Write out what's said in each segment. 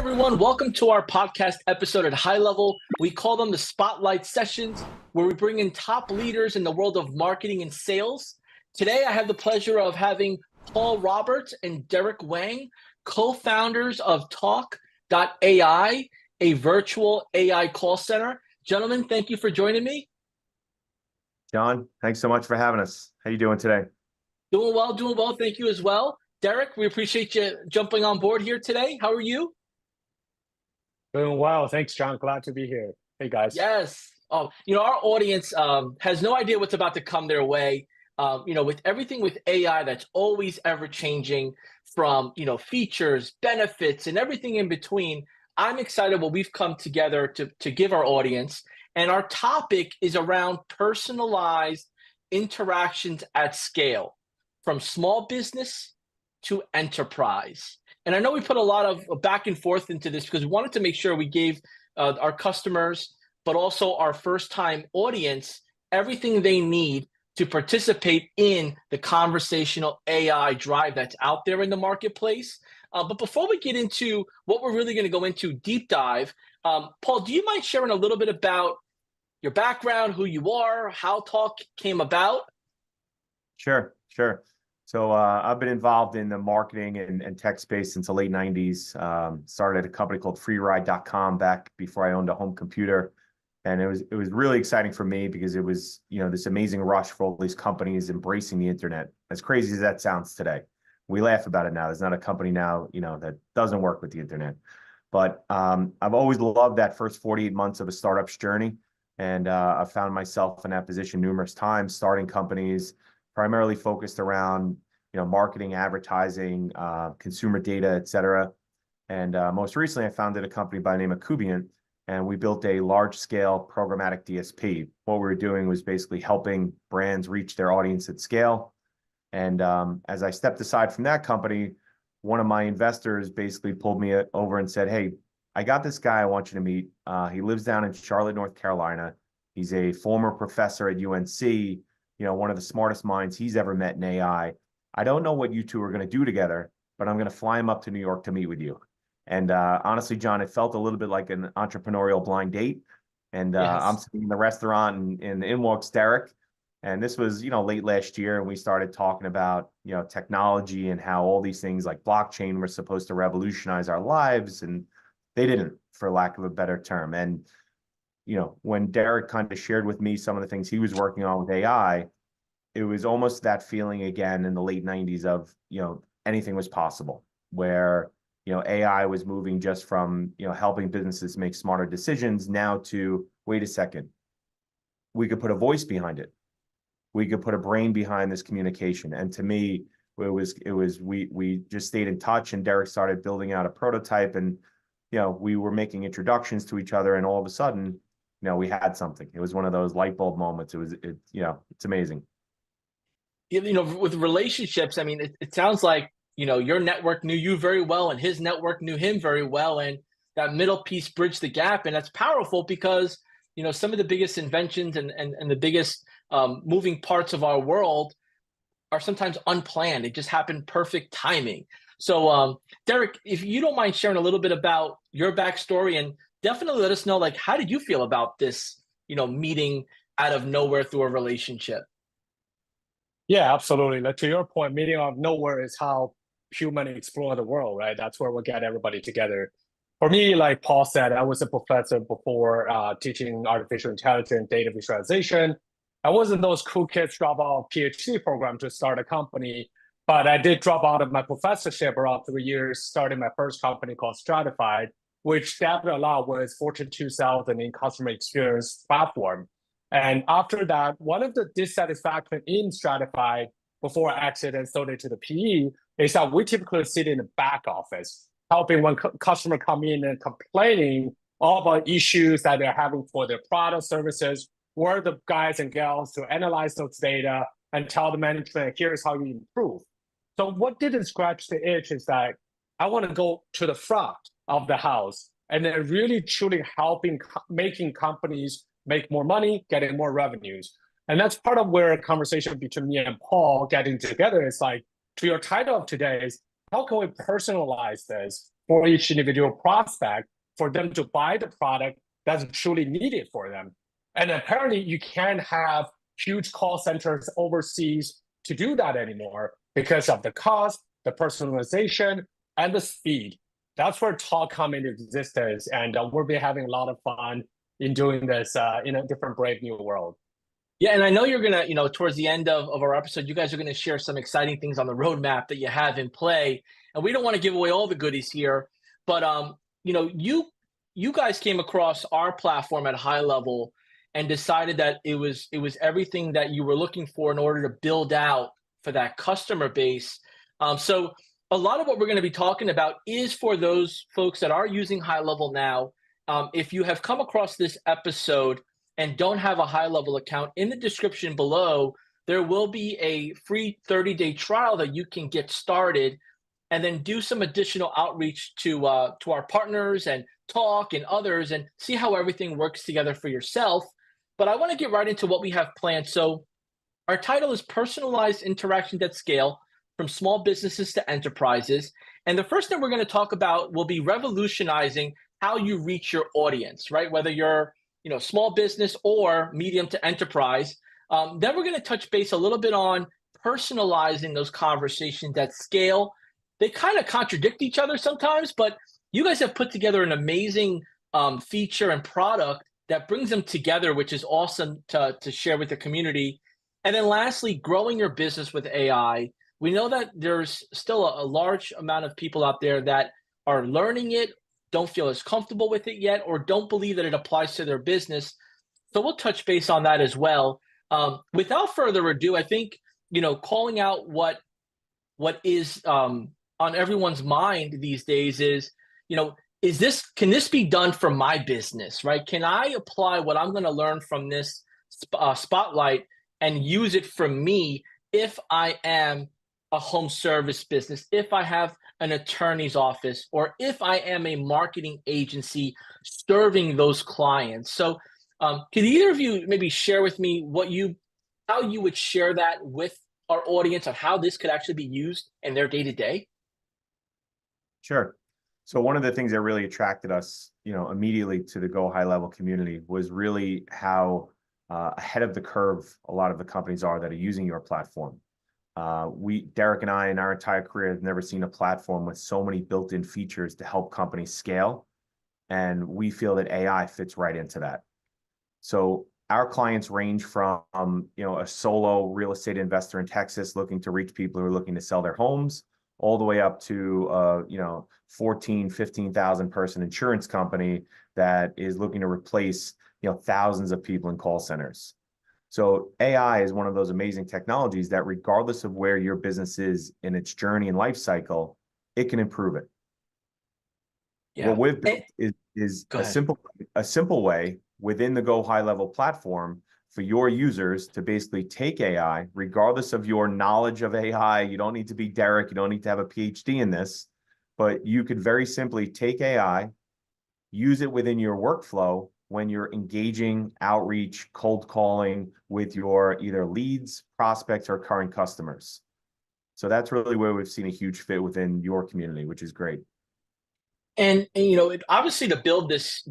everyone. Welcome to our podcast episode at High Level. We call them the Spotlight Sessions, where we bring in top leaders in the world of marketing and sales. Today, I have the pleasure of having Paul Roberts and Derek Wang, co-founders of Taalk.ai, a virtual AI call center. Gentlemen, thank you for joining me. John, thanks so much for having us. How you doing today? Doing well. Thank you as well. Derek, we appreciate you jumping on board here today. How are you? Doing well. Thanks, John. Glad to be here. Hey, guys. Yes. Our audience has no idea what's about to come their way. With everything with AI that's always ever changing from, features, benefits, and everything in between, I'm excited what we've come together to give our audience. And our topic is around personalized interactions at scale, from small business to enterprise. And I know we put a lot of back and forth into this because we wanted to make sure we gave our customers, but also our first-time audience, everything they need to participate in the conversational AI drive that's out there in the marketplace. But before we get into what we're really going to go into deep dive, Paul, do you mind sharing a little bit about your background, who you are, how Taalk came about? Sure. So I've been involved in the marketing and tech space since the late 90s. Started at a company called freeride.com back before I owned a home computer. And it was really exciting for me because it was, this amazing rush for all these companies embracing the internet. As crazy as that sounds today. We laugh about it now. There's not a company now, that doesn't work with the internet. But I've always loved that first 48 months of a startup's journey. And I've found myself in that position numerous times, starting companies primarily focused around, marketing, advertising, consumer data, et cetera. And most recently, I founded a company by the name of Kubient, and we built a large-scale programmatic DSP. What we were doing was basically helping brands reach their audience at scale. And as I stepped aside from that company, one of my investors basically pulled me over and said, "Hey, I got this guy I want you to meet. He lives down in Charlotte, North Carolina. He's a former professor at UNC, one of the smartest minds he's ever met in AI. I don't know what you two are going to do together, but I'm going to fly him up to New York to meet with you." And honestly, John, it felt a little bit like an entrepreneurial blind date. And Yes. I'm sitting in the restaurant and in walks Derek. And this was, late last year. And we started talking about, technology and how all these things like blockchain were supposed to revolutionize our lives. And they didn't, for lack of a better term. And, when Derek kind of shared with me some of the things he was working on with AI, it was almost that feeling again in the late 90s of, anything was possible, where, AI was moving just from, helping businesses make smarter decisions now to, wait a second, we could put a voice behind it. We could put a brain behind this communication. And to me, we just stayed in touch, and Derek started building out a prototype, and, we were making introductions to each other, and all of a sudden, we had something. It was one of those light bulb moments. It's amazing. With relationships, I mean, it sounds like, your network knew you very well and his network knew him very well. And that middle piece bridged the gap. And that's powerful because, some of the biggest inventions and the biggest moving parts of our world are sometimes unplanned. It just happened perfect timing. So, Derek, if you don't mind sharing a little bit about your backstory, and definitely let us know, like, how did you feel about this, meeting out of nowhere through a relationship? Yeah, absolutely. Like, to your point, meeting out of nowhere is how humans explore the world, right? That's where we get everybody together. For me, like Paul said, I was a professor before teaching artificial intelligence, data visualization. I wasn't those cool kids drop out of PhD program to start a company, but I did drop out of my professorship around 3 years, starting my first company called Stratified, which definitely a lot was Fortune 2000 in customer experience platform. And after that, one of the dissatisfaction in Stratified before I exited and sold it to the PE is that we typically sit in the back office, helping when customer come in and complaining all about issues that they're having for their product services. We're the guys and gals to analyze those data and tell the management, here's how you improve. So what didn't scratch the itch is that I want to go to the front of the house and then really truly helping making companies make more money, getting more revenues. And that's part of where a conversation between me and Paul getting together is like, to your title of today is, how can we personalize this for each individual prospect for them to buy the product that's truly needed for them. And apparently you can't have huge call centers overseas to do that anymore because of the cost, the personalization, and the speed. That's where Taalk come into existence, and we'll be having a lot of fun in doing this in a different brave new world. Yeah, and I know you're gonna, towards the end of our episode, you guys are gonna share some exciting things on the roadmap that you have in play. And we don't want to give away all the goodies here, but you guys came across our platform at a high level and decided that it was everything that you were looking for in order to build out for that customer base. So a lot of what we're going to be talking about is for those folks that are using high level now. If you have come across this episode and don't have a high level account, in the description below, there will be a free 30-day trial that you can get started and then do some additional outreach to our partners and Taalk and others and see how everything works together for yourself. But I want to get right into what we have planned. So our title is Personalized Interactions at Scale, from small businesses to enterprises. And the first thing we're going to talk about will be revolutionizing how you reach your audience, right? Whether you're small business or medium to enterprise. Then we're going to touch base a little bit on personalizing those conversations at scale. They kind of contradict each other sometimes, but you guys have put together an amazing feature and product that brings them together, which is awesome to share with the community. And then lastly, growing your business with AI. We know that there's still a large amount of people out there that are learning it, don't feel as comfortable with it yet, or don't believe that it applies to their business. So we'll touch base on that as well. Without further ado, I think, calling out what is on everyone's mind these days is, can this be done for my business, right? Can I apply what I'm going to learn from this spotlight and use it for me if I am a home service business, if I have an attorney's office, or if I am a marketing agency serving those clients? So can either of you maybe share with me how you would share that with our audience on how this could actually be used in their day-to-day? Sure. So one of the things that really attracted us, immediately to the Go High Level community was really how ahead of the curve a lot of the companies are that are using your platform. Derek and I, in our entire career, have never seen a platform with so many built-in features to help companies scale. And we feel that AI fits right into that. So our clients range from, a solo real estate investor in Texas looking to reach people who are looking to sell their homes, all the way up to, 14, 15,000 person insurance company that is looking to replace, thousands of people in call centers. So AI is one of those amazing technologies that, regardless of where your business is in its journey and life cycle, it can improve it. Yeah. What we've built is a simple way within the Go High Level platform for your users to basically take AI, regardless of your knowledge of AI. You don't need to be Derek. You don't need to have a PhD in this, but you could very simply take AI, use it within your workflow when you're engaging outreach, cold calling with your either leads, prospects, or current customers. So that's really where we've seen a huge fit within your community, which is great. And obviously to build this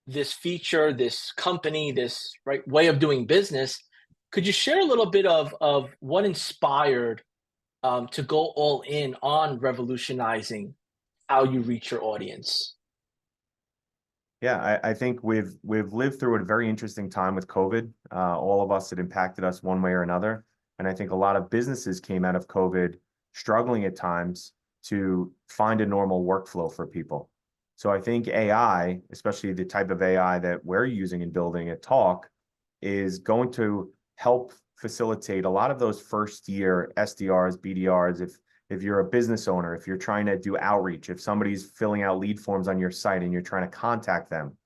this feature, this company, this way of doing business, could you share a little bit of what inspired to go all in on revolutionizing how you reach your audience? Yeah, I think we've lived through a very interesting time with COVID. All of us, it impacted us one way or another. And I think a lot of businesses came out of COVID struggling at times to find a normal workflow for people. So I think AI, especially the type of AI that we're using and building at Taalk, is going to help facilitate a lot of those first year SDRs, BDRs. If you're a business owner, if you're trying to do outreach, if somebody's filling out lead forms on your site and you're trying to contact them,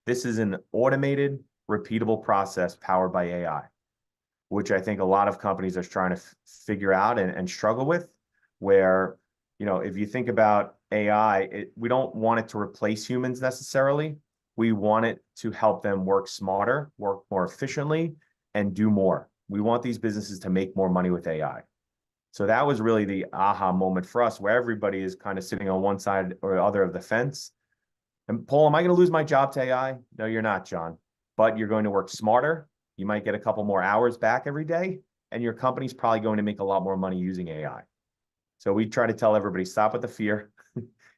this is an automated, repeatable process powered by AI, which I think a lot of companies are trying to figure out and struggle with, where, if you think about AI, we don't want it to replace humans necessarily. We want it to help them work smarter, work more efficiently, and do more. We want these businesses to make more money with AI. So that was really the aha moment for us, where everybody is kind of sitting on one side or the other of the fence. And Paul, am I going to lose my job to AI? No, you're not, John. But you're going to work smarter. You might get a couple more hours back every day, and your company's probably going to make a lot more money using AI. So we try to tell everybody, stop with the fear.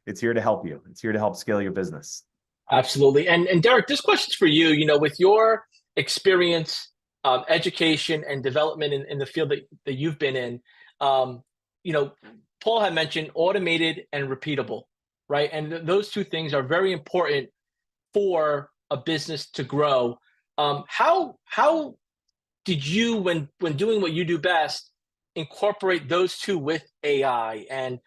It's here to help you. It's here to help scale your business. Absolutely. And Derek, this question's for you. You know, with your experience, education, and development in the field that you've been in, you know, Paul had mentioned automated and repeatable, right? And those two things are very important for a business to grow. How did you, when doing what you do best, incorporate those two with AI and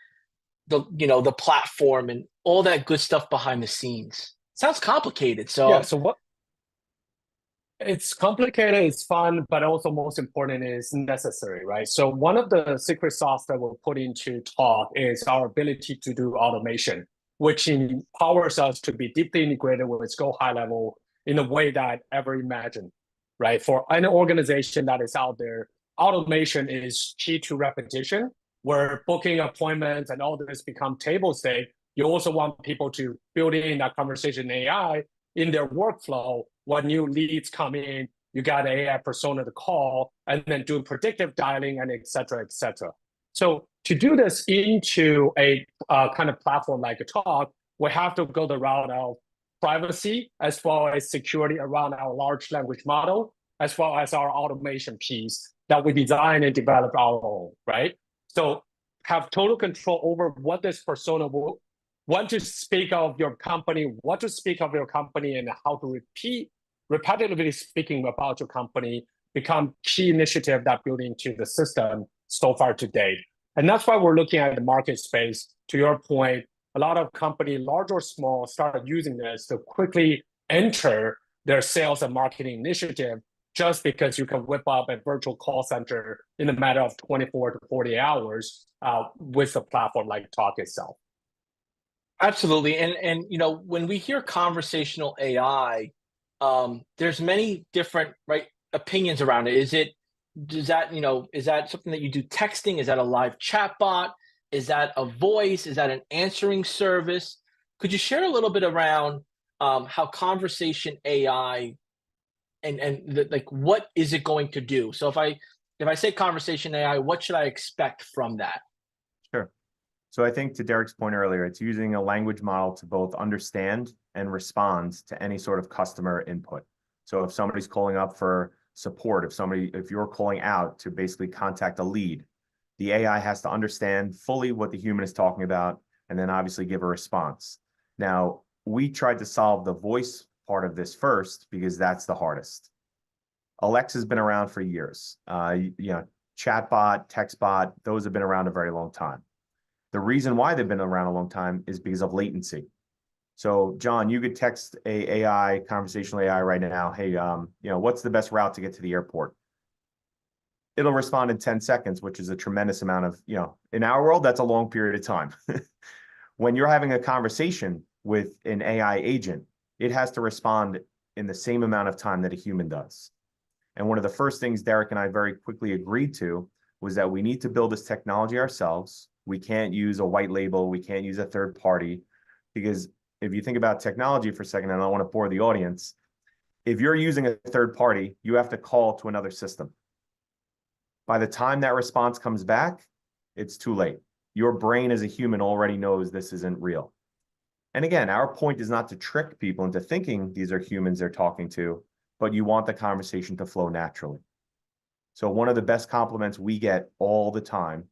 the platform and all that good stuff behind the scenes? Sounds complicated. Yeah, So so what it's complicated, it's fun, but also most important is necessary, right? So one of the secret sauce that we'll put into Taalk is our ability to do automation, which empowers us to be deeply integrated with Go high level in a way that ever imagined, right? For any organization that is out there, automation is key to repetition, where booking appointments and all this become table stake. You also want people to build in that conversation AI in their workflow. When new leads come in, you got an AI persona to call, and then do predictive dialing, and et cetera, et cetera. So to do this into a kind of platform like a Taalk, we have to go the route of privacy as well as security around our large language model, as well as our automation piece that we design and develop our own, right? So have total control over what this persona will want to speak of your company, what to speak of your company, and how to repetitively speaking about your company become key initiative that built into the system so far to date. And that's why we're looking at the market space. To your point, a lot of companies, large or small, started using this to quickly enter their sales and marketing initiative, just because you can whip up a virtual call center in a matter of 24 to 40 hours with a platform like Taalk itself. absolutely. And when we hear conversational AI, there's many different opinions around it. Is that something that you do texting? Is that a live chat bot? Is that a voice? Is that an answering service? Could you share a little bit around how conversation AI and what is it going to do? So if I say conversation AI, what should I expect from that? Sure. So I think to Derek's point earlier, it's using a language model to both understand and respond to any sort of customer input. So if somebody's calling up for support, if you're calling out to basically contact a lead, the AI has to understand fully what the human is talking about and then obviously give a response. Now, we tried to solve the voice part of this first because that's the hardest. Alexa's been around for years. Chatbot, text bot, those have been around a very long time. The reason why they've been around a long time is because of latency. So, John, you could text a conversational AI right now, hey, what's the best route to get to the airport? It'll respond in 10 seconds, which is a tremendous amount of, in our world, that's a long period of time. When you're having a conversation with an AI agent, it has to respond in the same amount of time that a human does. And one of the first things Derek and I very quickly agreed to was that we need to build this technology ourselves. We can't use a white label. We can't use a third party, because if you think about technology for a second, and I don't want to bore the audience, if you're using a third party, you have to call to another system. By the time that response comes back, it's too late. Your brain as a human already knows this isn't real. And again, our point is not to trick people into thinking these are humans they're talking to, but you want the conversation to flow naturally. So one of the best compliments we get all the time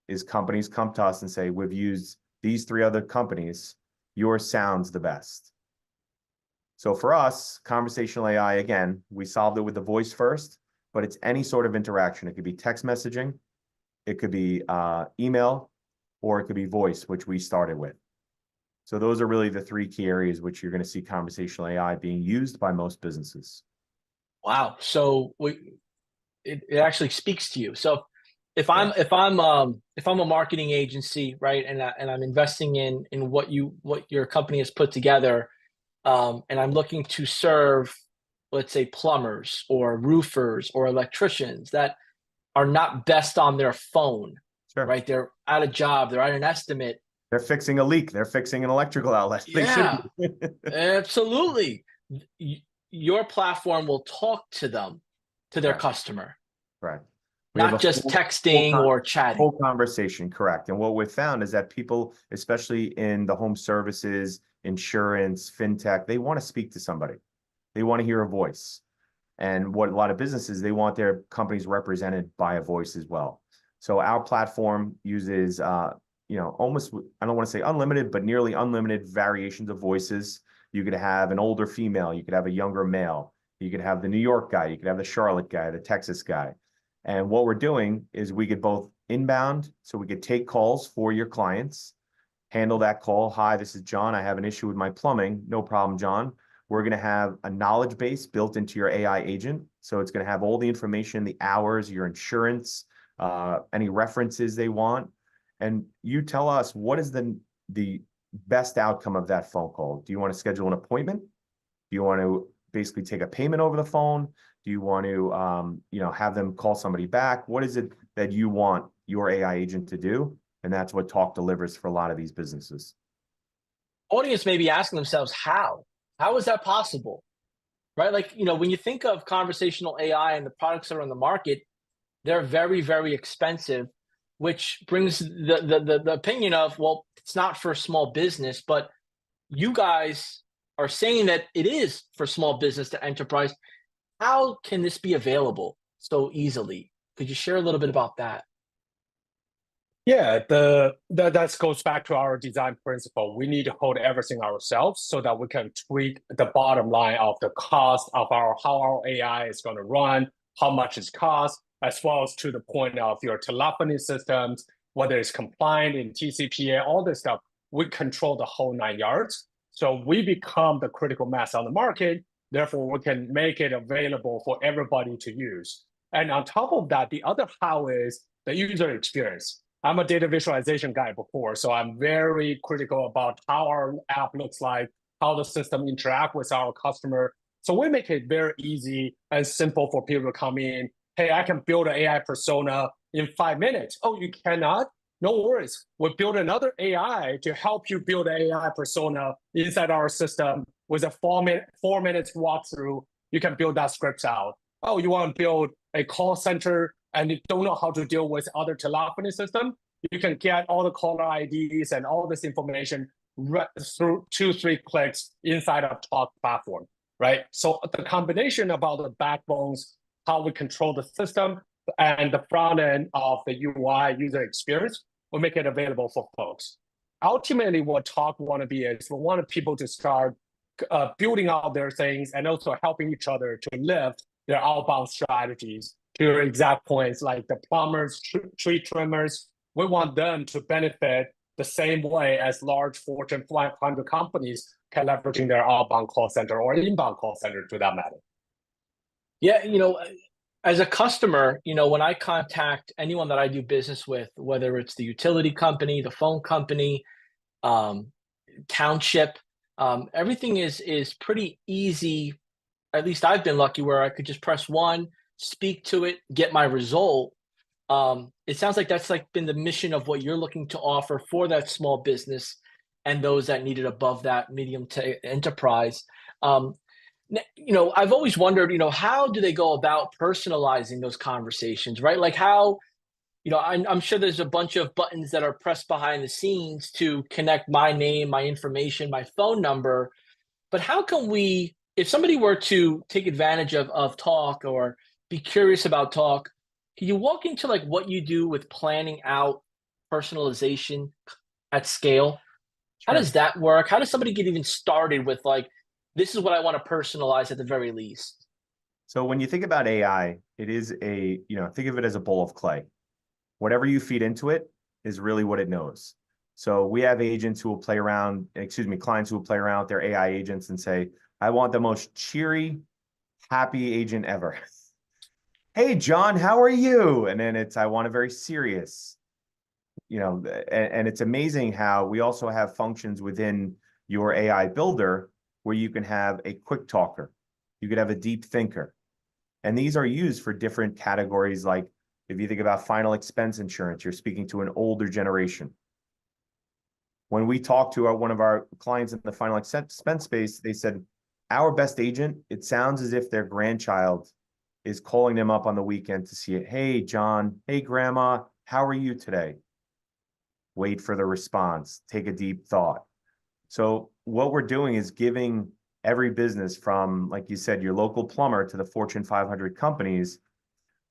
is companies come to us and say, we've used these 3 other companies, yours sounds the best. So for us, conversational AI, again, we solved it with the voice first, but it's any sort of interaction. It could be text messaging, it could be email, or it could be voice, which we started with. So those are really the 3 key areas which you're going to see conversational AI being used by most businesses. Wow. So it actually speaks to you. So if I'm a marketing agency, right, and I'm investing in what your company has put together, and I'm looking to serve, let's say, plumbers or roofers or electricians that are not best on their phone, Sure. right? They're out of job, they're at an estimate. They're fixing a leak. They're fixing an electrical outlet. They should Yeah, be. absolutely. Your platform will talk to them, to their Correct. customer, Correct. We have not a just full, texting or chatting. full conversation. Correct. And what we've found is that people, especially in the home services, insurance, fintech, they want to speak to somebody. They want to hear a voice. And what a lot of businesses, they want their companies represented by a voice as well. So our platform uses, almost, I don't want to say unlimited, but nearly unlimited variations of voices. You could have an older female, you could have a younger male, you could have the New York guy, you could have the Charlotte guy, the Texas guy. And what we're doing is we could both inbound, so we could take calls for your clients, handle that call. Hi, this is John. I have an issue with my plumbing. No problem, John. We're going to have a knowledge base built into your AI agent. So it's going to have all the information, the hours, your insurance, any references they want. And you tell us, what is the best outcome of that phone call? Do you want to schedule an appointment? Do you want to basically take a payment over the phone? Do you want to, have them call somebody back? What is it that you want your AI agent to do? And that's what Taalk delivers for a lot of these businesses. Audience may be asking themselves, how? How is that possible? Right? Like, when you think of conversational AI and the products that are on the market, they're very, very expensive, which brings the opinion of, well, it's not for small business, but you guys are saying that it is for small business to enterprise. How can this be available so easily? Could you share a little bit about that? Yeah, that goes back to our design principle. We need to hold everything ourselves so that we can tweak the bottom line of the cost of how our AI is going to run, how much it costs, as well as to the point of your telephony systems, whether it's compliant in TCPA, all this stuff. We control the whole 9 yards. So we become the critical mass on the market. Therefore, we can make it available for everybody to use. And on top of that, the other how is the user experience. I'm a data visualization guy before, so I'm very critical about how our app looks like, how the system interact with our customer. So we make it very easy and simple for people to come in. Hey, I can build an AI persona in 5 minutes. Oh, you cannot? No worries. We build another AI to help you build an AI persona inside our system with a 4 minutes walkthrough. You can build that scripts out. Oh, you want to build a call center and you don't know how to deal with other telephony system, you can get all the caller IDs and all this information through 2-3 clicks inside of Taalk platform, right? So the combination about the backbones, how we control the system, and the front end of the UI user experience will make it available for folks. Ultimately, what Taalk want to be is we want people to start building out their things and also helping each other to lift their outbound strategies to your exact points, like the plumbers, tree trimmers. We want them to benefit the same way as large Fortune 500 companies can leveraging their outbound call center or inbound call center to that matter. Yeah, as a customer, when I contact anyone that I do business with, whether it's the utility company, the phone company, township, everything is pretty easy. At least I've been lucky where I could just press one, speak to it, get my result. It sounds like that's been the mission of what you're looking to offer for that small business and those that need it above that medium to enterprise. I've always wondered, how do they go about personalizing those conversations, right? Like how, I'm sure there's a bunch of buttons that are pressed behind the scenes to connect my name, my information, my phone number. But how can we, if somebody were to take advantage of Taalk or be curious about Taalk, can you walk into what you do with planning out personalization at scale? How Sure. does that work? How does somebody get even started with this is what I want to personalize at the very least? So when you think about AI, it is think of it as a bowl of clay. Whatever you feed into it is really what it knows. So we have clients who will play around with their AI agents and say, I want the most cheery, happy agent ever. Hey, John, how are you? And then I want a very serious, and it's amazing how we also have functions within your AI builder where you can have a quick talker. You could have a deep thinker. And these are used for different categories like If you think about final expense insurance, you're speaking to an older generation. When we talked to one of our clients in the final expense space, they said, our best agent, it sounds as if their grandchild is calling them up on the weekend to see it. Hey, John. Hey, Grandma. How are you today? Wait for the response. Take a deep thought. So what we're doing is giving every business from, like you said, your local plumber to the Fortune 500 companies,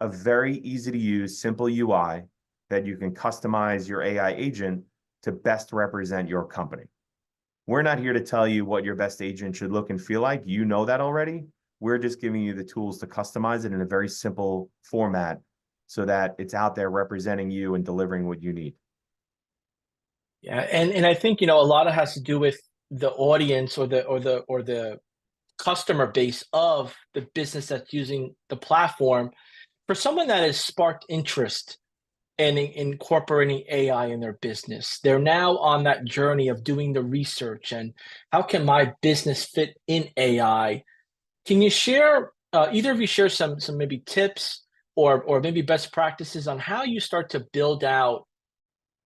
a very easy to use, simple UI that you can customize your AI agent to best represent your company. We're not here to tell you what your best agent should look and feel like. You know that already. We're just giving you the tools to customize it in a very simple format so that it's out there representing you and delivering what you need. Yeah, and I think, a lot of has to do with the audience or the customer base of the business that's using the platform. For someone that has sparked interest in incorporating AI in their business, they're now on that journey of doing the research and how can my business fit in AI? Can you share, either of you share some maybe tips or maybe best practices on how you start to build out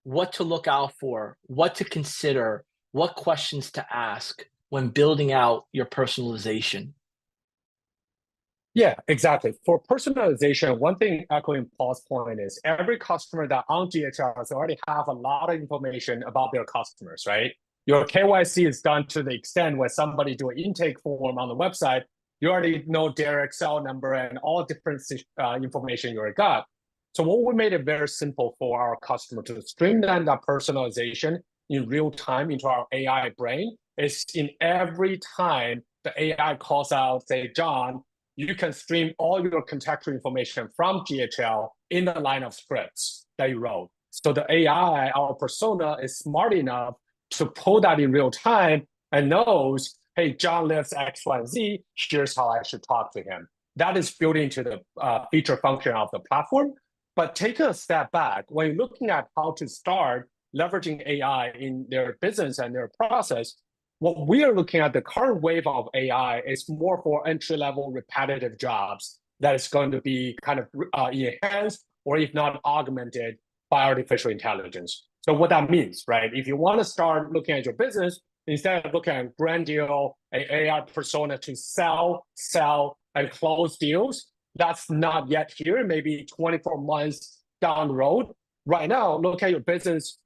what to look out for, what to consider, what questions to ask when building out your personalization? Yeah, exactly. For personalization, one thing echoing Paul's point is every customer that on GHRs already have a lot of information about their customers, right? Your KYC is done to the extent when somebody do an intake form on the website, you already know their Excel number and all different information you already got. So what we made it very simple for our customer to streamline that personalization in real time into our AI brain is in every time the AI calls out, say, John, you can stream all your contextual information from GHL in the line of scripts that you wrote. So the AI, our persona, is smart enough to pull that in real time and knows, hey, John lives X, Y, and Z. Here's how I should talk to him. That is built into the feature function of the platform. But take a step back. When you're looking at how to start leveraging AI in their business and their process, what we are looking at, the current wave of AI is more for entry-level repetitive jobs that is going to be kind of enhanced or if not augmented by artificial intelligence. So what that means, right? If you want to start looking at your business, instead of looking at brand deal, an AI persona to sell, and close deals, that's not yet here, maybe 24 months down the road. Right now, look at your business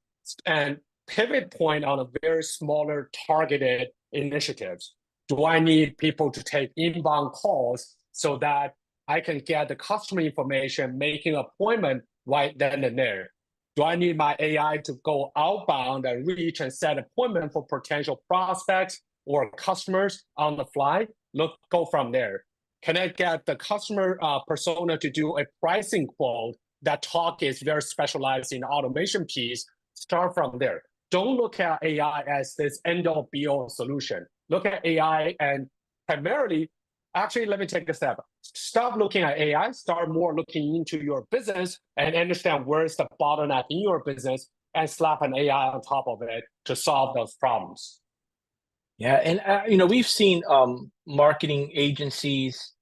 and pivot point on a very smaller targeted initiatives. Do I need people to take inbound calls so that I can get the customer information, making an appointment right then and there? Do I need my AI to go outbound and reach and set appointment for potential prospects or customers on the fly? Go from there. Can I get the customer persona to do a pricing quote? That Taalk is very specialized in automation piece. Start from there. Don't look at AI as this end-all be-all solution. Look at AI and primarily, actually, let me take a step. Stop looking at AI, start more looking into your business and understand where's the bottleneck in your business and slap an AI on top of it to solve those problems. Yeah, and we've seen marketing agencies,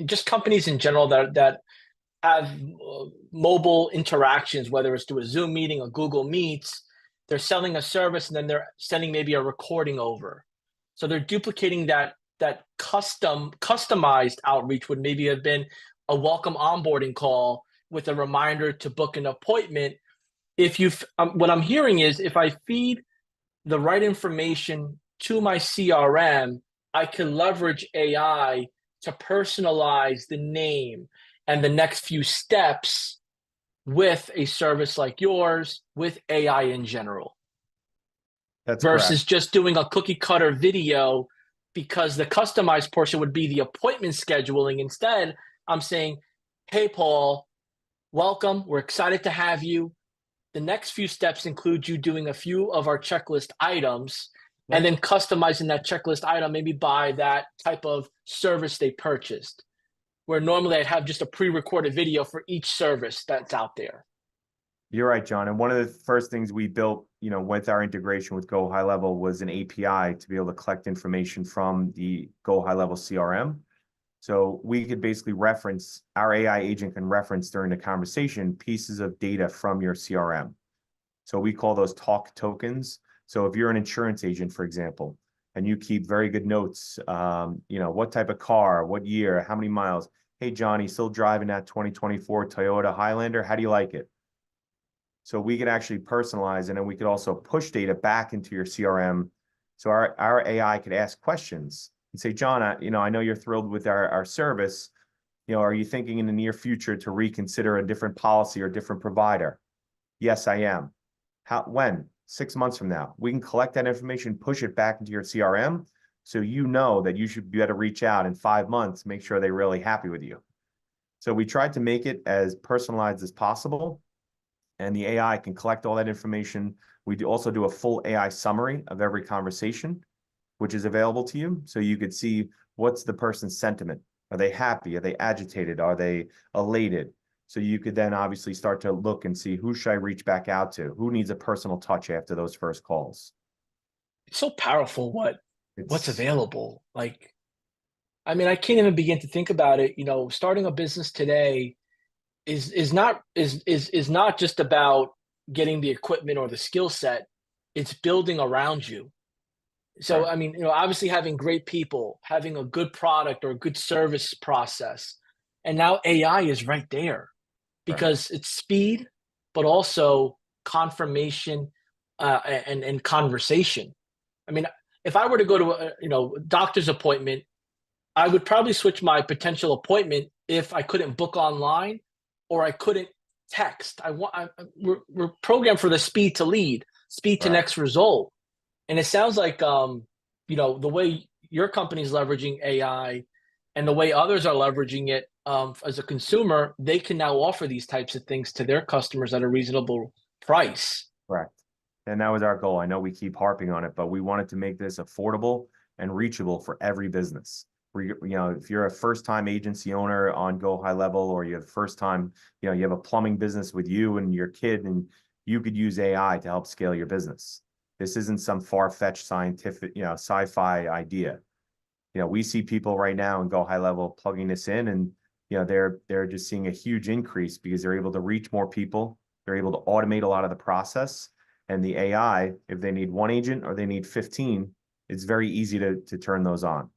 just companies in general that have mobile interactions, whether it's through a Zoom meeting or Google Meets. They're selling a service and then they're sending maybe a recording over. So they're duplicating that customized outreach would maybe have been a welcome onboarding call with a reminder to book an appointment. What I'm hearing is if I feed the right information to my CRM, I can leverage AI to personalize the name and the next few steps with a service like yours, with AI in general. That's versus correct. just doing a cookie cutter video, because the customized portion would be the appointment scheduling. Instead, I'm saying, hey, Paul, welcome. We're excited to have you. The next few steps include you doing a few of our checklist items and then customizing that checklist item maybe by that type of service they purchased, where normally I'd have just a pre-recorded video for each service that's out there. You're right, John. And one of the first things we built, with our integration with Go High Level was an API to be able to collect information from the Go High Level CRM So we could basically reference, our AI agent can reference during the conversation pieces of data from your CRM. So we call those Taalk tokens. So if you're an insurance agent, for example, and you keep very good notes, what type of car, what year, how many miles. Hey, Johnny, still driving that 2024 Toyota Highlander? How do you like it? So we could actually personalize, and then we could also push data back into your CRM. So our AI could ask questions and say, John, I know you're thrilled with our service. Are you thinking in the near future to reconsider a different policy or different provider? Yes, I am. When? 6 months from now. We can collect that information, push it back into your CRM, so you know that you should be able to reach out in 5 months, make sure they're really happy with you. So we tried to make it as personalized as possible, and the AI can collect all that information. We also do a full AI summary of every conversation, which is available to you. So you could see what's the person's sentiment. Are they happy? Are they agitated? Are they elated? So you could then obviously start to look and see, who should I reach back out to? Who needs a personal touch after those first calls? It's so powerful what's It's available. Like, I mean, I can't even begin to think about it. Starting a business today is not just about getting the equipment or the skill set. It's building around you. So, correct. I mean, obviously having great people, having a good product or a good service process, and now AI is right there Right. because it's speed, but also confirmation and conversation. I mean, if I were to go to a doctor's appointment, I would probably switch my potential appointment if I couldn't book online or I couldn't text. We're programmed for the speed to lead, speed to Right. next result. And it sounds like the way your company's leveraging AI and the way others are leveraging it, as a consumer, they can now offer these types of things to their customers at a reasonable price. Correct. And that was our goal. I know we keep harping on it, but we wanted to make this affordable and reachable for every business. If you're a first-time agency owner on Go High Level, or you have first time, you have a plumbing business with you and your kid, and you could use AI to help scale your business. This isn't some far-fetched scientific, sci-fi idea. We see people right now in Go High Level plugging this in, and they're just seeing a huge increase because they're able to reach more people. They're able to automate a lot of the process, and the AI, if they need one agent or they need 15, it's very easy to turn those on.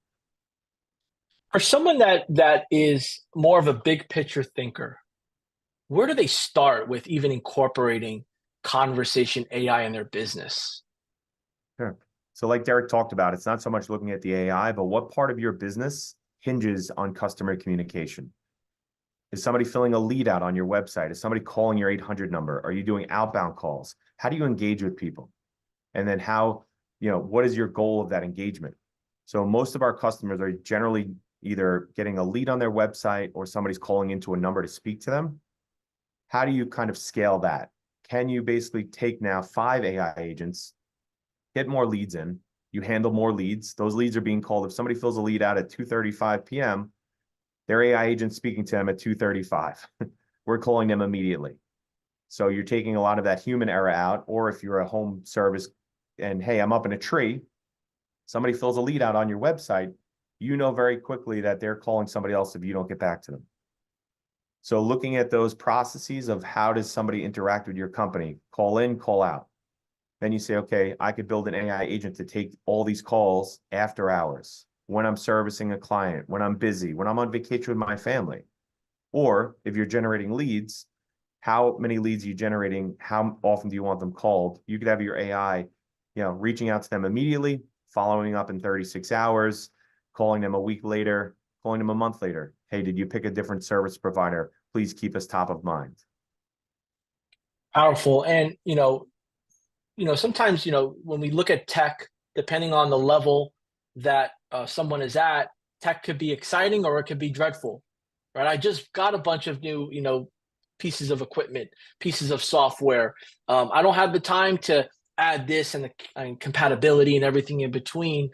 For someone that is more of a big picture thinker, where do they start with even incorporating conversation AI in their business? Sure. So like Derek talked about, it's not so much looking at the AI, but what part of your business hinges on customer communication? Is somebody filling a lead out on your website? Is somebody calling your 800 number? Are you doing outbound calls? How do you engage with people? And then what is your goal of that engagement? So most of our customers are generally either getting a lead on their website or somebody's calling into a number to speak to them. How do you kind of scale that? Can you basically take now 5 AI agents, get more leads in, you handle more leads. Those leads are being called. If somebody fills a lead out at 2:35 p.m., their AI agent speaking to them at 2:35. We're calling them immediately. So you're taking a lot of that human error out. Or if you're a home service and, hey, I'm up in a tree, somebody fills a lead out on your website, you know very quickly that they're calling somebody else if you don't get back to them. So looking at those processes of how does somebody interact with your company, call in, call out. Then you say, okay, I could build an AI agent to take all these calls after hours, when I'm servicing a client, when I'm busy, when I'm on vacation with my family. Or if you're generating leads, how many leads are you generating? How often do you want them called? You could have your AI, reaching out to them immediately, following up in 36 hours, calling them a week later, calling them a month later. Hey, did you pick a different service provider? Please keep us top of mind. Powerful. And, sometimes, when we look at tech, depending on the level that someone is at, tech could be exciting or it could be dreadful, right? I just got a bunch of new, pieces of equipment, pieces of software. I don't have the time to add this and compatibility and everything in between.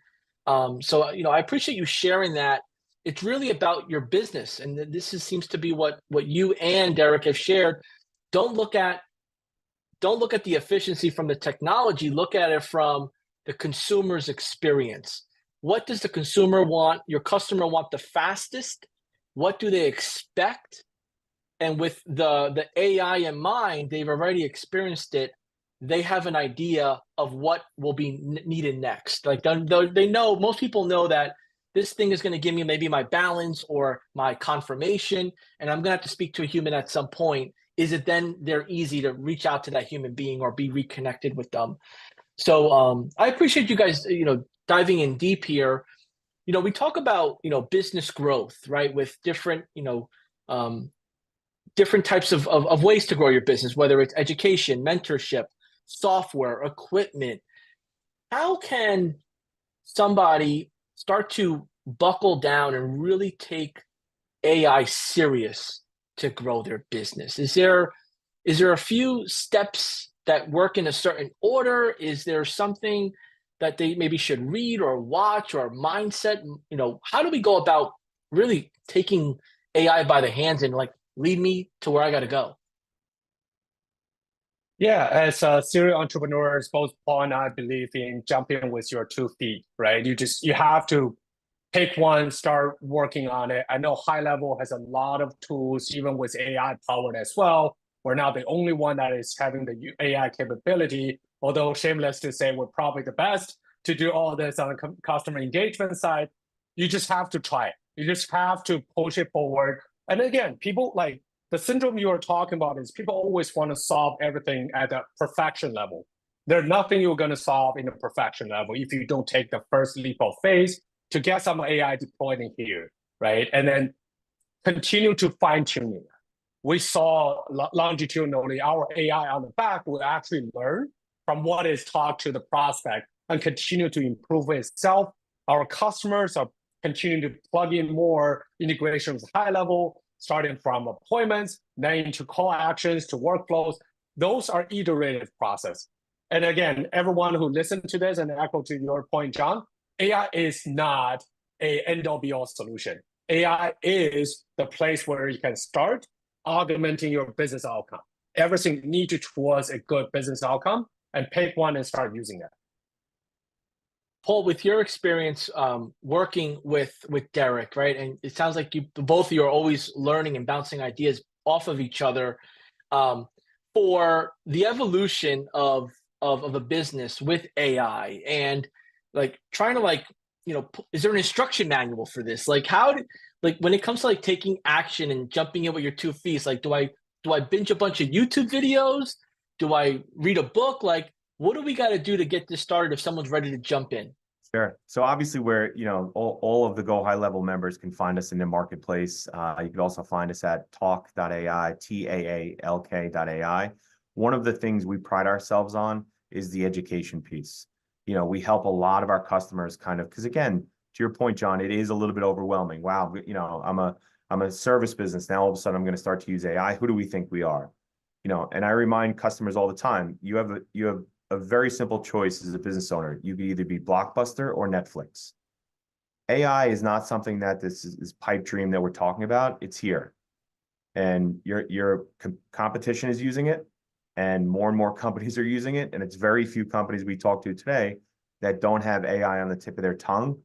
So, I appreciate you sharing that. It's really about your business. And seems to be what you and Derek have shared. Don't look at the efficiency from the technology, look at it from the consumer's experience. what does the consumer want, your customer want the fastest? What do they expect? And with the AI in mind, they've already experienced it. They have an idea of what will be needed next. Like they know, most people know that this thing is going to give me maybe my balance or my confirmation, and I'm going to have to speak to a human at some point. Is it then they're easy to reach out to that human being or be reconnected with them? So I appreciate you guys, diving in deep here. We talk about, business growth, right? With different, different types of ways to grow your business, whether it's education, mentorship, software, equipment. How can somebody start to buckle down and really take AI serious to grow their business? Is there a few steps that work in a certain order? Is there something that they maybe should read or watch, or mindset? How do we go about really taking AI by the hands and like lead me to where I got to go? Yeah, as serial entrepreneurs, both Paul and I believe in jumping with your 2 feet, right? You have to pick one, start working on it. I know High Level has a lot of tools, even with AI powered as well. We're not the only one that is having the AI capability, although shameless to say we're probably the best to do all this on the customer engagement side. You just have to try it. You just have to push it forward. And again, people like the syndrome you are talking about is people always want to solve everything at a perfection level. There's nothing you're going to solve in a perfection level if you don't take the first leap of faith to get some AI deployed in here, right? And then continue to fine tune it. We saw longitudinally our AI on the back will actually learn from what is taught to the prospect and continue to improve itself. Our customers are continuing to plug in more integrations High Level, starting from appointments, then into call actions to workflows. Those are iterative process. And again, everyone who listened to this and echo to your point, John, AI is not a end-all be-all solution. AI is the place where you can start augmenting your business outcome. Everything needs towards a good business outcome, and pick one and start using it. Paul, with your experience working with Derek, right? And it sounds like both of you are always learning and bouncing ideas off of each other for the evolution of a business with AI, and like trying to is there an instruction manual for this? Like when it comes to like taking action and jumping in with your 2 feet, like do I binge a bunch of YouTube videos? Do I read a book? Like, what do we got to do to get this started if someone's ready to jump in? Sure. So obviously we're, all of the Go High Level members can find us in the marketplace. You can also find us at taalk.ai, TAALK.ai. One of the things we pride ourselves on is the education piece. We help a lot of our customers because again, to your point, John, it is a little bit overwhelming. Wow, I'm a service business. Now all of a sudden I'm going to start to use AI. Who do we think we are? And I remind customers all the time, you have a very simple choice as a business owner. You can either be Blockbuster or Netflix. AI is not something that this pipe dream that we're talking about. It's here. And your competition is using it, and more companies are using it. And it's very few companies we talk to today that don't have AI on the tip of their tongue,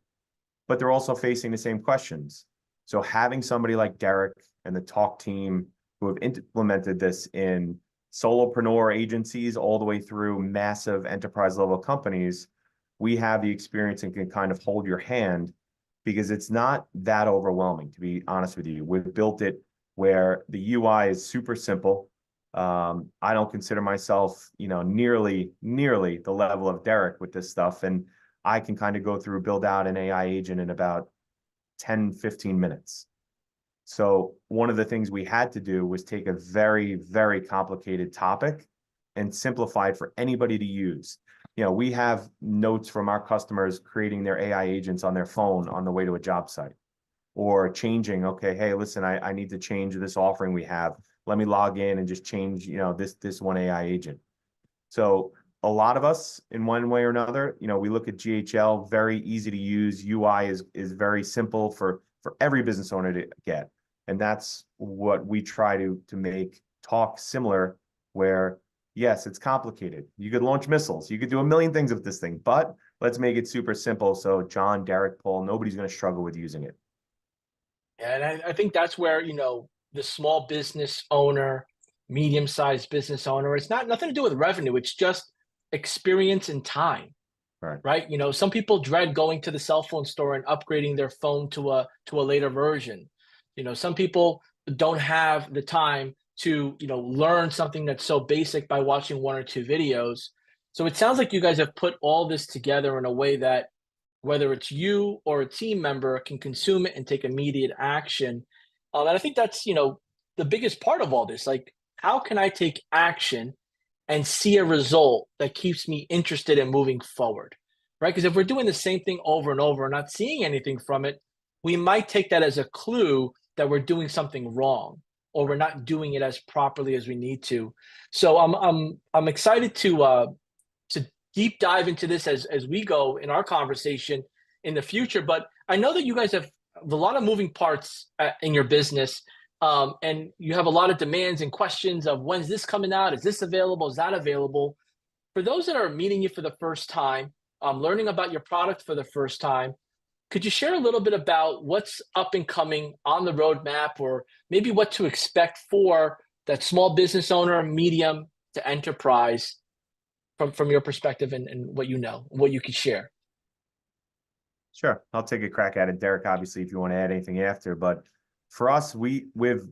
but they're also facing the same questions. So having somebody like Derek and the Taalk team who have implemented this in solopreneur agencies all the way through massive enterprise level companies, we have the experience and can kind of hold your hand, because it's not that overwhelming, to be honest with you. We've built it where the UI is super simple. I don't consider myself, nearly the level of Derek with this stuff. And I can kind of go through, build out an AI agent in about 10, 15 minutes. So one of the things we had to do was take a very, very complicated topic and simplify it for anybody to use. We have notes from our customers creating their AI agents on their phone on the way to a job site, or changing, okay, hey, listen, I need to change this offering we have. Let me log in and just change, this one AI agent. So a lot of us, in one way or another, we look at GHL, very easy to use. UI is very simple for every business owner to get. And that's what we try to make Taalk similar, where yes, it's complicated. You could launch missiles. You could do a million things with this thing, but let's make it super simple. So John, Derek, Paul, nobody's going to struggle with using it. And I think that's where, the small business owner, medium-sized business owner, it's nothing to do with revenue. It's just experience and time, Right. right? Some people dread going to the cell phone store and upgrading their phone to a later version. Some people don't have the time to, learn something that's so basic by watching one or two videos. So it sounds like you guys have put all this together in a way that whether it's you or a team member can consume it and take immediate action. And I think that's, the biggest part of all this. Like, how can I take action and see a result that keeps me interested in moving forward, right? Because if we're doing the same thing over and over and not seeing anything from it, we might take that as a clue that we're doing something wrong or we're not doing it as properly as we need to. So I'm excited to deep dive into this as we go in our conversation in the future. But I know that you guys have a lot of moving parts in your business, and you have a lot of demands and questions of when's this coming out? Is this available? Is that available? For those that are meeting you for the first time, learning about your product for the first time, could you share a little bit about what's up and coming on the roadmap, or maybe what to expect for that small business owner, medium to enterprise, from your perspective and what what you could share? Sure. I'll take a crack at it. Derek, obviously, if you want to add anything after, but for us, we've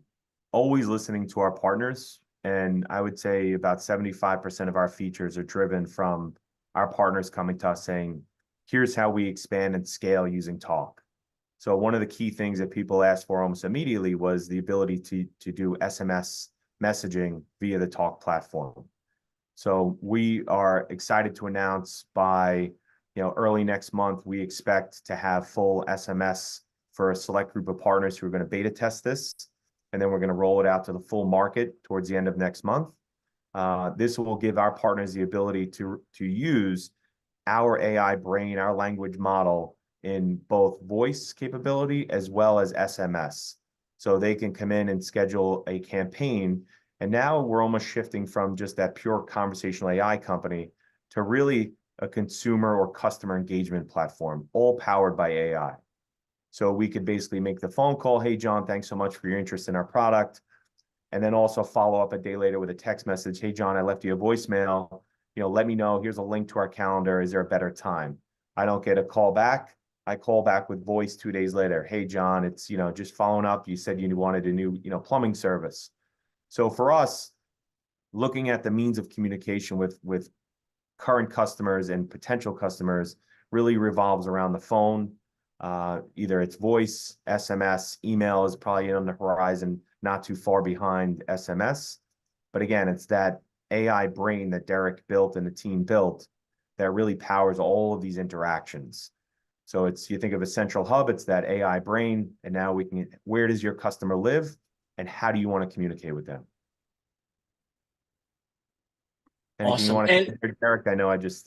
always listening to our partners. And I would say about 75% of our features are driven from our partners coming to us saying, here's how we expand and scale using Taalk. So one of the key things that people asked for almost immediately was the ability to do SMS messaging via the Taalk platform. So we are excited to announce by early next month, we expect to have full SMS for a select group of partners who are going to beta test this. And then we're going to roll it out to the full market towards the end of next month. This will give our partners the ability to use our AI brain, our language model in both voice capability as well as SMS. So they can come in and schedule a campaign. And now we're almost shifting from just that pure conversational AI company to really a consumer or customer engagement platform, all powered by AI. So we could basically make the phone call, hey, John, thanks so much for your interest in our product. And then also follow up a day later with a text message, hey, John, I left you a voicemail. Let me know, here's a link to our calendar. Is there a better time? I don't get a call back. I call back with voice 2 days later. Hey, John, it's, just following up. You said you wanted a new, plumbing service. So for us, looking at the means of communication with current customers and potential customers really revolves around the phone. Either it's voice, SMS, email is probably on the horizon, not too far behind SMS. But again, it's that AI brain that Derek built and the team built that really powers all of these interactions. So you think of a central hub, it's that AI brain, and now where does your customer live and how do you want to communicate with them? Anything Awesome. you want to share, Derek? I know I just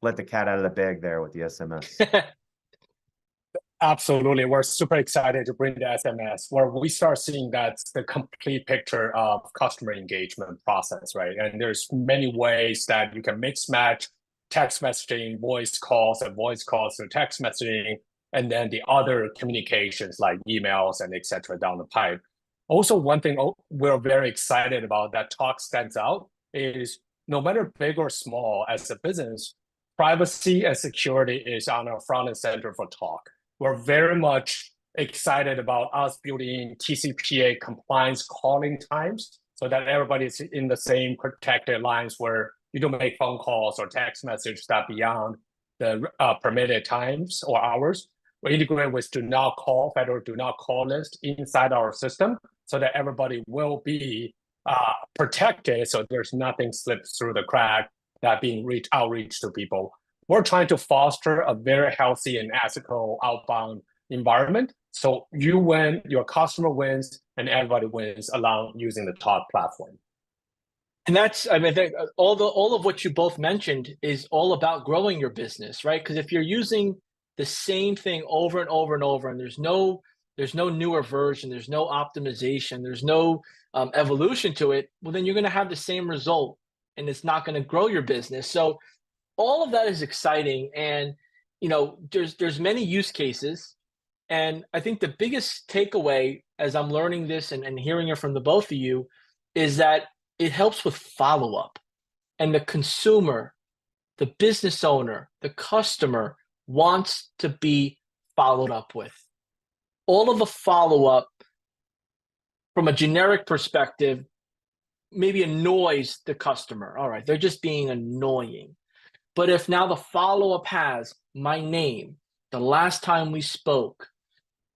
let the cat out of the bag there with the SMS. Absolutely. We're super excited to bring the SMS where we start seeing that's the complete picture of customer engagement process, right? And there's many ways that you can mix match text messaging, voice calls to text messaging, and then the other communications like emails and et cetera down the pipe. Also, one thing we're very excited about that Taalk stands out is no matter big or small as a business, privacy and security is on our front and center for Taalk. We're very much excited about us building TCPA compliance calling times so that everybody's in the same protected lines where you don't make phone calls or text messages that beyond the permitted times or hours. We integrate with federal do not call list inside our system so that everybody will be protected so there's nothing slips through the crack that being outreach to people. We're trying to foster a very healthy and ethical outbound environment. So you win, your customer wins, and everybody wins along using the Taalk platform. And that's, I mean, all of what you both mentioned is all about growing your business, right? Because if you're using the same thing over and over and over, and there's no newer version, there's no optimization, there's no evolution to it, well, then you're going to have the same result, and it's not going to grow your business. So all of that is exciting. And there's many use cases. And I think the biggest takeaway as I'm learning this and hearing it from the both of you is that it helps with follow-up. And the consumer, the business owner, the customer wants to be followed up with. All of the follow-up from a generic perspective maybe annoys the customer. All right, they're just being annoying. But if now the follow-up has my name, the last time we spoke,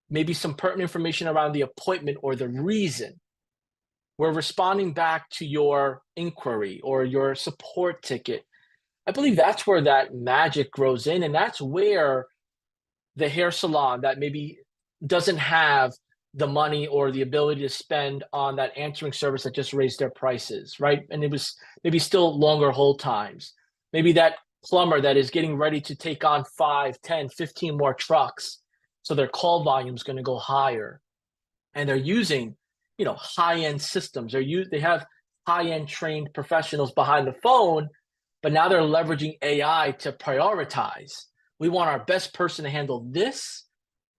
maybe some pertinent information around the appointment or the reason, we're responding back to your inquiry or your support ticket. I believe that's where that magic grows in. And that's where the hair salon that maybe doesn't have the money or the ability to spend on that answering service that just raised their prices, right? And it was maybe still longer hold times. Maybe that plumber that is getting ready to take on 5, 10, 15 more trucks. So their call volume is going to go higher. And they're using, high-end systems. They have high-end trained professionals behind the phone, but now they're leveraging AI to prioritize. We want our best person to handle this,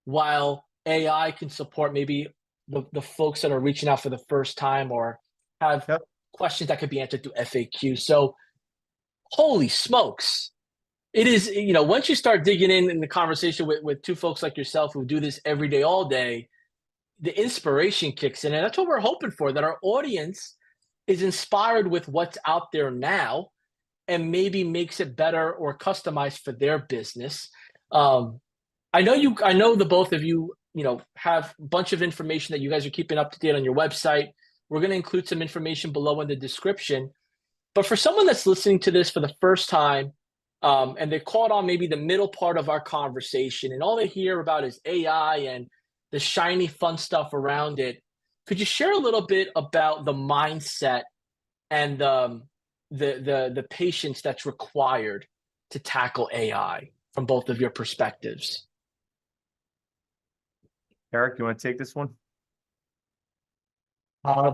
while AI can support maybe the folks that are reaching out for the first time or have questions that could be answered through FAQ. So holy smokes. It is, once you start digging in the conversation with two folks like yourself who do this every day, all day, the inspiration kicks in. And that's what we're hoping for, that our audience is inspired with what's out there now and maybe makes it better or customized for their business. I know the both of you, have a bunch of information that you guys are keeping up to date on your website. We're going to include some information below in the description. But for someone that's listening to this for the first time, and they caught on maybe the middle part of our conversation, and all they hear about is AI and the shiny fun stuff around it, could you share a little bit about the mindset and the patience that's required to tackle AI from both of your perspectives? Eric, you want to take this one?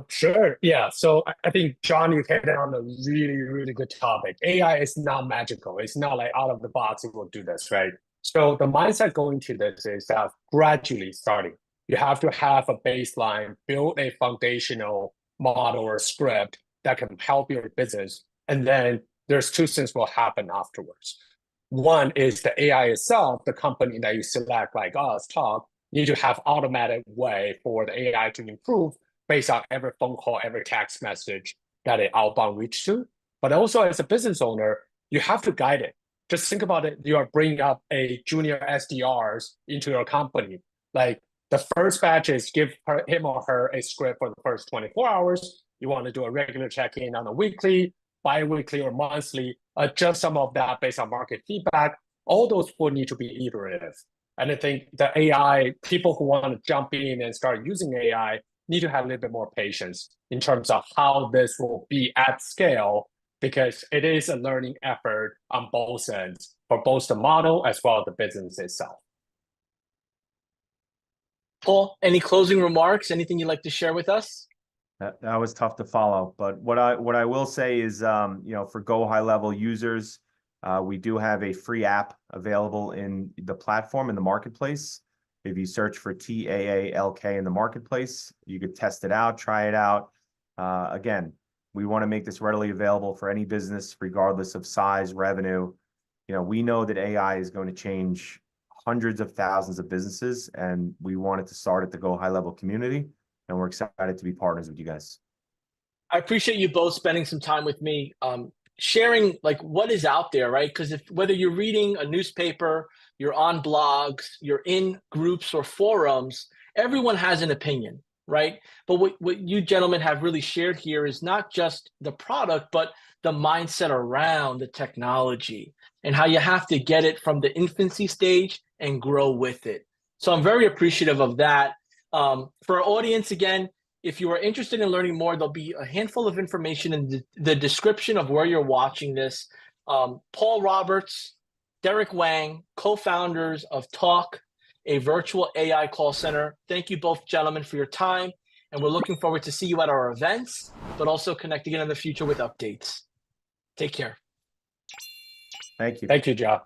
Sure. Yeah. So I think, John, you hit on a really, really good topic. AI is not magical. It's not like out of the box, it will do this, right? So the mindset going to this is that gradually starting. You have to have a baseline, build a foundational model or script that can help your business. And then there's two things will happen afterwards. One is the AI itself, the company that you select, like us, Taalk, need to have automatic way for the AI to improve based on every phone call, every text message that it outbound reach to. But also as a business owner, you have to guide it. Just think about it. You are bringing up a junior SDRs into your company. Like the first batch is give him or her a script for the first 24 hours. You want to do a regular check-in on a weekly, bi-weekly, or monthly, adjust some of that based on market feedback. All those will need to be iterative. And I think the AI, people who want to jump in and start using AI need to have a little bit more patience in terms of how this will be at scale, because it is a learning effort on both ends for both the model as well as the business itself. Paul, any closing remarks? Anything you'd like to share with us? That was tough to follow, but what I will say is, for Go High Level users, we do have a free app available in the platform in the marketplace. If you search for Taalk in the marketplace, you could test it out, try it out. Again, we want to make this readily available for any business, regardless of size, revenue. We know that AI is going to change hundreds of thousands of businesses, and we want it to start at the Go High Level community. And we're excited to be partners with you guys. I appreciate you both spending some time with me, sharing like what is out there, right? Because whether you're reading a newspaper, you're on blogs, you're in groups or forums, everyone has an opinion, right? But what you gentlemen have really shared here is not just the product, but the mindset around the technology and how you have to get it from the infancy stage and grow with it. So I'm very appreciative of that. For our audience, again, if you are interested in learning more, there'll be a handful of information in the description of where you're watching this. Paul Roberts, Derek Wang, co-founders of Taalk, a virtual AI call center. Thank you both, gentlemen, for your time. And we're looking forward to see you at our events, but also connect again in the future with updates. Take care. Thank you. Thank you, John.